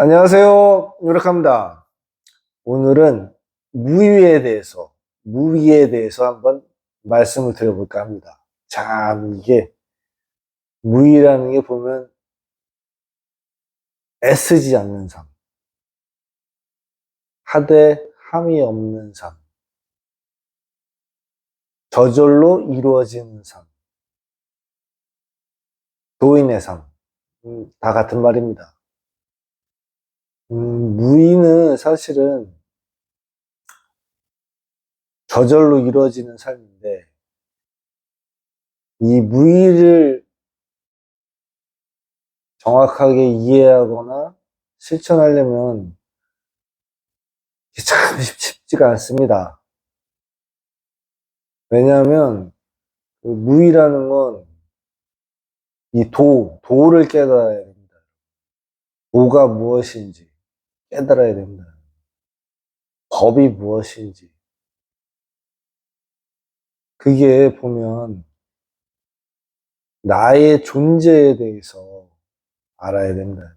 안녕하세요. 요락합니다. 오늘은 무위에 대해서 한번 말씀을 드려볼까 합니다. 참, 이게, 무위라는 게 보면 애쓰지 않는 삶, 하되 함이 없는 삶, 저절로 이루어지는 삶, 도인의 삶, 다 같은 말입니다. 무위는 사실은 저절로 이루어지는 삶인데, 이 무위를 정확하게 이해하거나 실천하려면 참 쉽지가 않습니다. 왜냐하면 그 무의라는 건 이 도를 깨달아야 됩니다. 도가 무엇인지 깨달아야 됩니다. 법이 무엇인지. 그게 보면 나의 존재에 대해서 알아야 된다.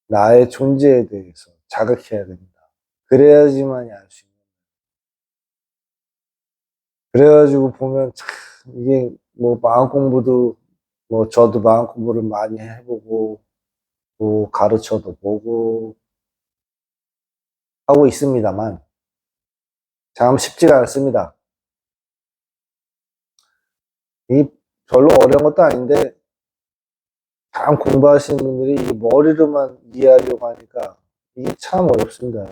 나의 존재에 대해서 자각해야 됩니다. 그래야지만이 알 수 있는. 그래가지고 보면 참 이게 뭐 마음 공부도 뭐 저도 마음 공부를 많이 해보고 또 가르쳐도 보고 하고 있습니다만 참 쉽지가 않습니다. 이 별로 어려운 것도 아닌데 참 공부하시는 분들이 이 머리로만 이해하려고 하니까 이게 참 어렵습니다.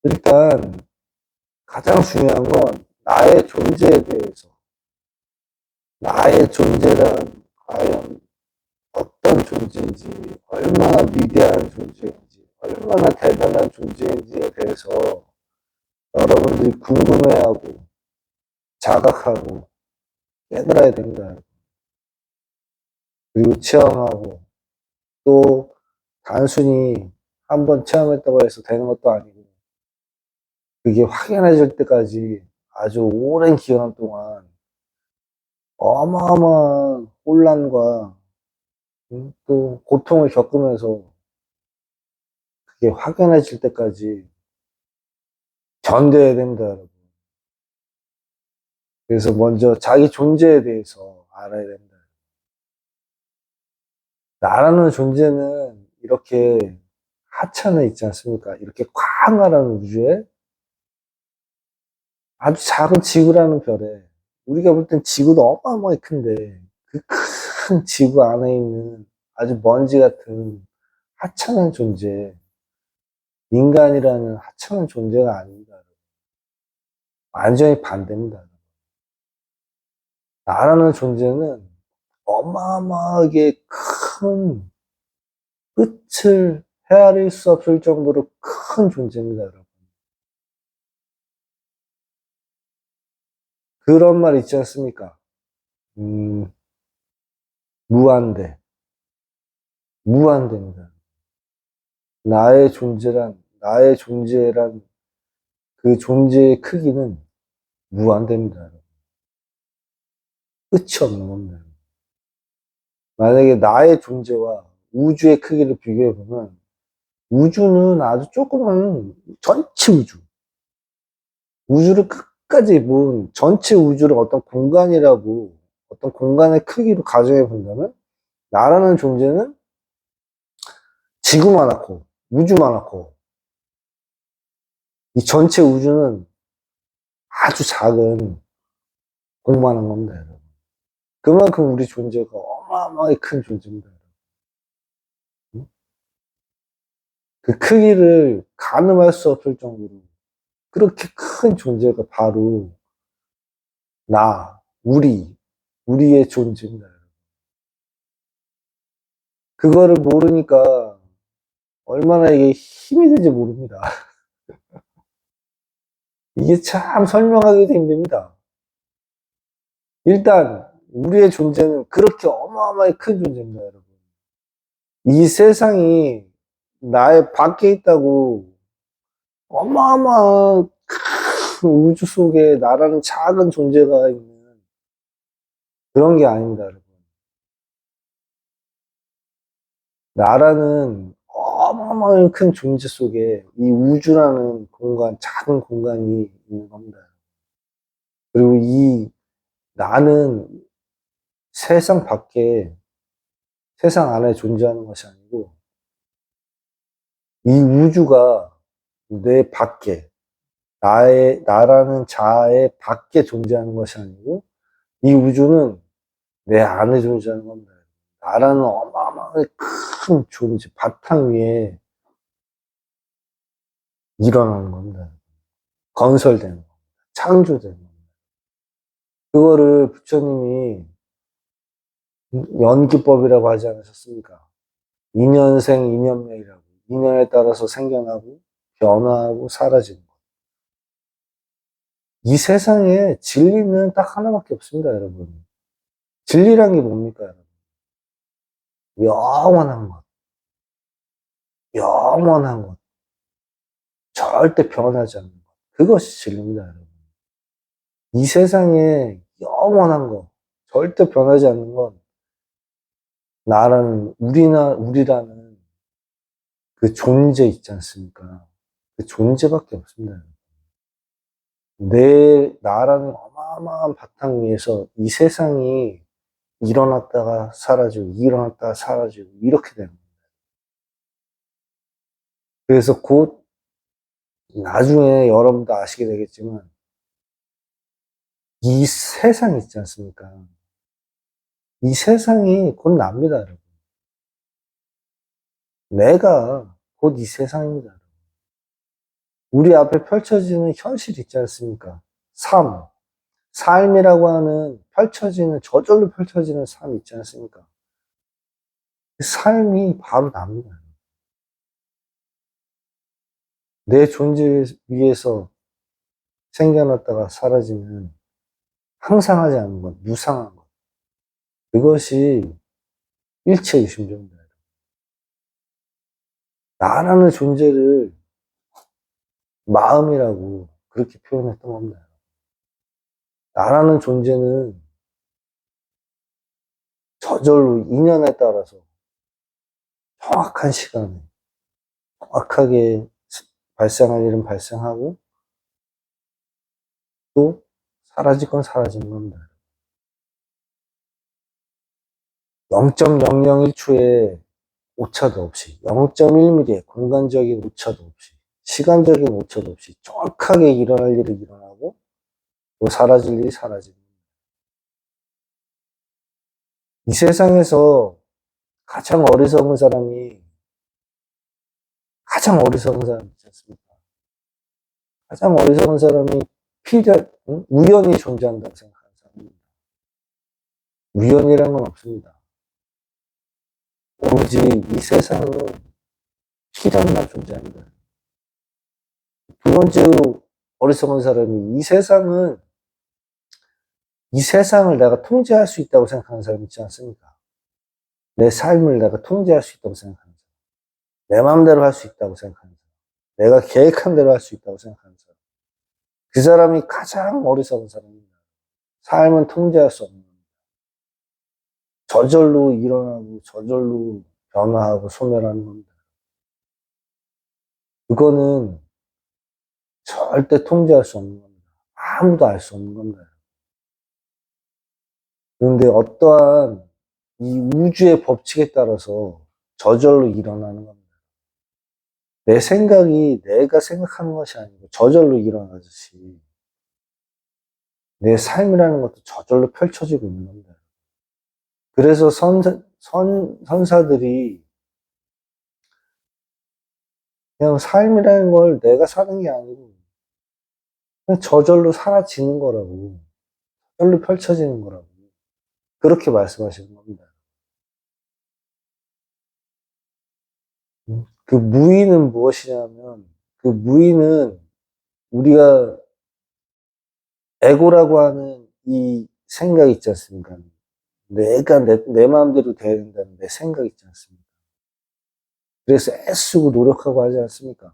일단 가장 중요한 건 나의 존재에 대해서 나의 존재란 과연 어떤 존재인지 얼마나 위대한 존재인지 얼마나 대단한 존재인지에 대해서 여러분들이 궁금해하고 자각하고 깨달아야 됩니다. 그리고 체험하고 또 단순히 한번 체험했다고 해서 되는 것도 아니고 그게 확연해질 때까지 아주 오랜 기간 동안 어마어마한 혼란과 또 고통을 겪으면서 그게 확연해질 때까지 견뎌야 됩니다, 여러분. 그래서 먼저 자기 존재에 대해서 알아야 됩니다. 나라는 존재는 이렇게 하찮아 있지 않습니까? 이렇게 광활한 우주에 아주 작은 지구라는 별에 우리가 볼 땐 지구도 어마어마하게 큰데 그 큰 지구 안에 있는 아주 먼지 같은 하찮은 존재, 인간이라는 하찮은 존재가 아닙니다. 완전히 반대입니다. 나라는 존재는 어마어마하게 큰 끝을 헤아릴 수 없을 정도로 큰 존재입니다, 여러분. 그런 말 있지 않습니까? 음, 무한대. 무한대입니다. 나의 존재란 그 존재의 크기는 무한대입니다. 끝이 없는 겁니다. 만약에 나의 존재와 우주의 크기를 비교해보면 우주는 아주 조그만 전체 우주를 끝까지 본 전체 우주를 어떤 공간이라고 어떤 공간의 크기로 가정해 본다면 나라는 존재는 지구만하고 우주만하고 이 전체 우주는 아주 작은 공만한 겁니다, 여러분. 그만큼 우리 존재가 어마어마하게 큰 존재입니다. 그 크기를 가늠할 수 없을 정도로 그렇게 큰 존재가 바로 우리의 존재입니다. 그거를 모르니까 얼마나 이게 힘이 드는지 모릅니다. 이게 참 설명하기도 힘듭니다. 일단 우리의 존재는 그렇게 어마어마하게 큰 존재입니다, 여러분. 이 세상이 나의 밖에 있다고 어마어마한 큰 우주 속에 나라는 작은 존재가 있는 그런 게 아닙니다, 여러분. 나라는 어마어마한 큰 존재 속에 이 우주라는 공간, 작은 공간이 있는 겁니다. 그리고 이 나는 세상 밖에, 세상 안에 존재하는 것이 아니고, 이 우주가 내 밖에, 나라는 자아의 밖에 존재하는 것이 아니고, 이 우주는 내 안에 존재하는 겁니다. 나라는 어마어마하게 큰 존재, 바탕 위에 일어나는 겁니다. 건설되는 겁니다. 창조되는 겁니다. 그거를 부처님이 연기법이라고 하지 않으셨습니까? 인연생, 인연매이라고. 인연에 따라서 생겨나고, 변화하고, 사라지는 것. 이 세상에 진리는 딱 하나밖에 없습니다, 여러분. 진리란 게 뭡니까, 여러분? 영원한 것. 영원한 것. 절대 변하지 않는 것. 그것이 진리입니다, 여러분. 이 세상에 영원한 것, 절대 변하지 않는 건 나라는, 우리라는 그 존재 있지 않습니까? 그 존재밖에 없습니다. 나라는 어마어마한 바탕 위에서 이 세상이 일어났다가 사라지고, 일어났다가 사라지고, 이렇게 되는 거예요. 그래서 곧, 나중에 여러분도 아시게 되겠지만, 이 세상 있지 않습니까? 이 세상이 곧 납니다, 여러분. 내가 곧 이 세상입니다. 우리 앞에 펼쳐지는 현실 있지 않습니까? 삶이라고 하는 저절로 펼쳐지는 삶 있지 않습니까? 그 삶이 바로 납니다. 내 존재 위에서 생겨났다가 사라지는 항상하지 않는 것, 무상한 것. 그것이 일체유심조입니다. 나라는 존재를 마음이라고 그렇게 표현했던 겁니다. 나라는 존재는 저절로 인연에 따라서 정확한 시간에 정확하게 발생할 일은 발생하고 또 사라질 건 사라지는 겁니다. 0.001초의 오차도 없이 0.1mm의 공간적인 오차도 없이 시간적인 오차도 없이 정확하게 일어날 일이 일어나고 또 사라질 일이 사라지는 겁니다. 이 세상에서 가장 어리석은 사람이 있지 않습니까? 가장 어리석은 사람이 우연히 존재한다고 생각하는 사람입니다. 우연이란 건 없습니다. 오로지 이 세상은 필연만 존재합니다. 두 번째로 어리석은 사람이 이 세상을 내가 통제할 수 있다고 생각하는 사람 있지 않습니까? 내 삶을 내가 통제할 수 있다고 생각하는 사람. 내 마음대로 할 수 있다고 생각하는 사람. 내가 계획한 대로 할 수 있다고 생각하는 사람. 그 사람이 가장 어리석은 사람입니다. 삶은 통제할 수 없는 겁니다. 저절로 일어나고 저절로 변화하고 소멸하는 겁니다. 그거는 절대 통제할 수 없는 겁니다. 아무도 알 수 없는 겁니다. 그런데 어떠한 이 우주의 법칙에 따라서 저절로 일어나는 겁니다. 내 생각이 내가 생각하는 것이 아니고 저절로 일어나듯이 내 삶이라는 것도 저절로 펼쳐지고 있는 겁니다. 그래서 선사들이 그냥 삶이라는 걸 내가 사는 게 아니고 그냥 저절로 사라지는 거라고, 저절로 펼쳐지는 거라고 그렇게 말씀하시는 겁니다. 그 무의는 무엇이냐면 그 무의는 우리가 에고라고 하는 이 생각 있지 않습니까? 내가 내 마음대로 돼야 된다는 내 생각 있지 않습니까? 그래서 애쓰고 노력하고 하지 않습니까?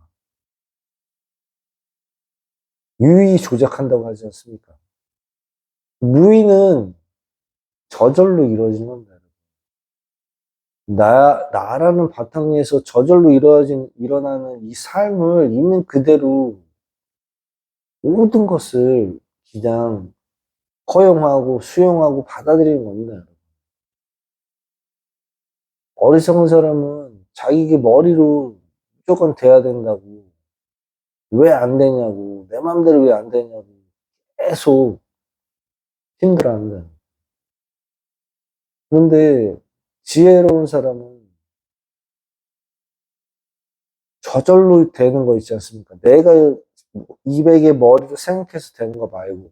유의 조작한다고 하지 않습니까? 무의는 저절로 이루어지는 겁니다. 나라는 바탕에서 저절로 일어나는 이 삶을 있는 그대로 모든 것을 그냥 허용하고 수용하고 받아들이는 겁니다. 여러분. 어리석은 사람은 자기 머리로 무조건 돼야 된다고, 왜 안 되냐고, 내 맘대로 왜 안 되냐고 계속 힘들어합니다. 그런데 지혜로운 사람은 저절로 되는 거 있지 않습니까? 내가 200의 머리로 생각해서 되는 거 말고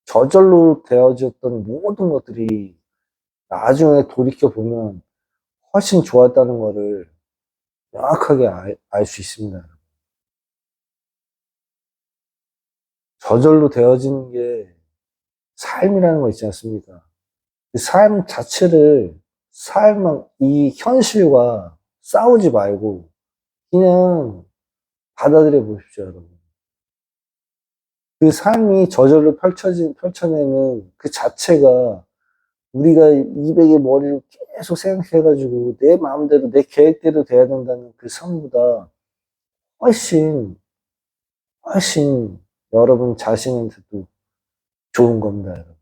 저절로 되어졌던 모든 것들이 나중에 돌이켜보면 훨씬 좋았다는 거를 명확하게 알 수 있습니다. 저절로 되어지는 게 삶이라는 거 있지 않습니까? 그 삶 자체를 이 현실과 싸우지 말고 그냥 받아들여 보십시오, 여러분. 그 삶이 저절로 펼쳐내는 그 자체가 우리가 200의 머리로 계속 생각해가지고 내 마음대로, 내 계획대로 돼야 된다는 그 삶보다 훨씬, 훨씬 여러분 자신한테도 좋은 겁니다, 여러분.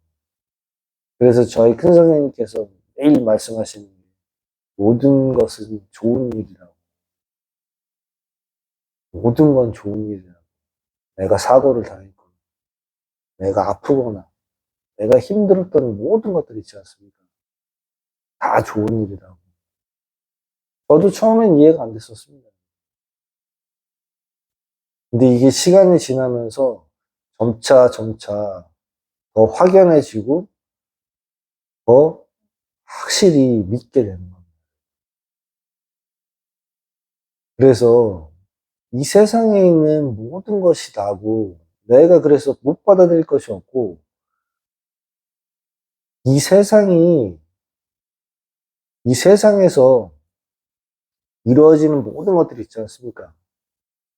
그래서 저희 큰 선생님께서 매일 말씀하시는 게 모든 것은 좋은 일이라고. 모든 건 좋은 일이라고. 내가 사고를 당했거나, 내가 아프거나, 내가 힘들었던 모든 것들 있지 않습니까? 다 좋은 일이라고. 저도 처음엔 이해가 안 됐었습니다. 근데 이게 시간이 지나면서 점차 더 확연해지고 더 확실히 믿게 되는 겁니다. 그래서 이 세상에 있는 모든 것이 나고 내가 그래서 못 받아들일 것이 없고 이 세상이 이 세상에서 이루어지는 모든 것들이 있지 않습니까?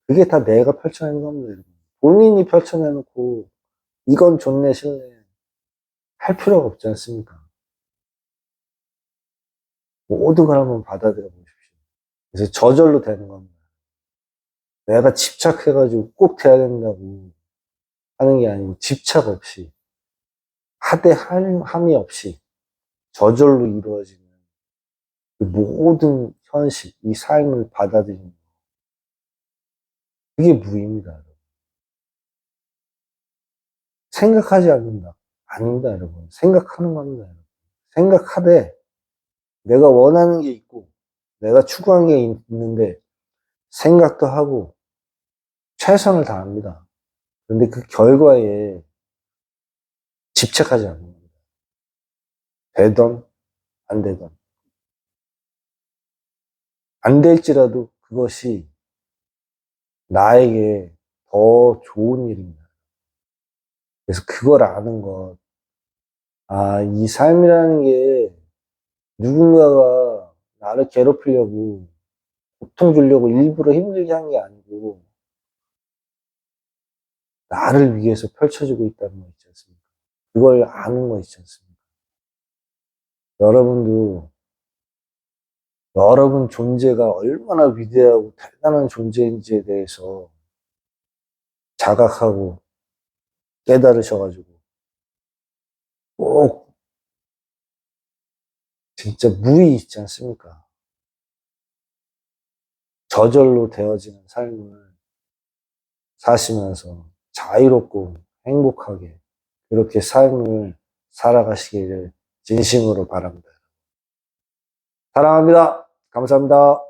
그게 다 내가 펼쳐내는 겁니다. 여러분. 본인이 펼쳐내놓고 이건 좋네 싫네 할 필요가 없지 않습니까? 모든 걸 한번 받아들여 보십시오. 그래서 저절로 되는 겁니다. 내가 집착해가지고 꼭 돼야 된다고 하는 게 아니고 집착 없이 하대함이 없이 저절로 이루어지는 그 모든 현실, 이 삶을 받아들이는 거. 그게 무입니다. 생각하지 않는다. 아닙니다, 여러분. 생각하는 겁니다, 여러분. 생각하되 내가 원하는 게 있고 내가 추구하는 게 있는데 생각도 하고 최선을 다합니다. 그런데 그 결과에 집착하지 않는 겁니다. 되던 안 되던 안 될지라도 그것이 나에게 더 좋은 일입니다. 그래서 그걸 아는 것, 이 삶이라는 게 누군가가 나를 괴롭히려고, 고통 주려고 일부러 힘들게 한 게 아니고, 나를 위해서 펼쳐지고 있다는 거 있지 않습니까? 그걸 아는 거 있지 않습니까? 여러분도 여러분 존재가 얼마나 위대하고 대단한 존재인지에 대해서 자각하고 깨달으셔가지고 꼭 진짜 무의 있지 않습니까? 저절로 되어지는 삶을 사시면서 자유롭고 행복하게 그렇게 삶을 살아가시기를 진심으로 바랍니다. 사랑합니다. 감사합니다.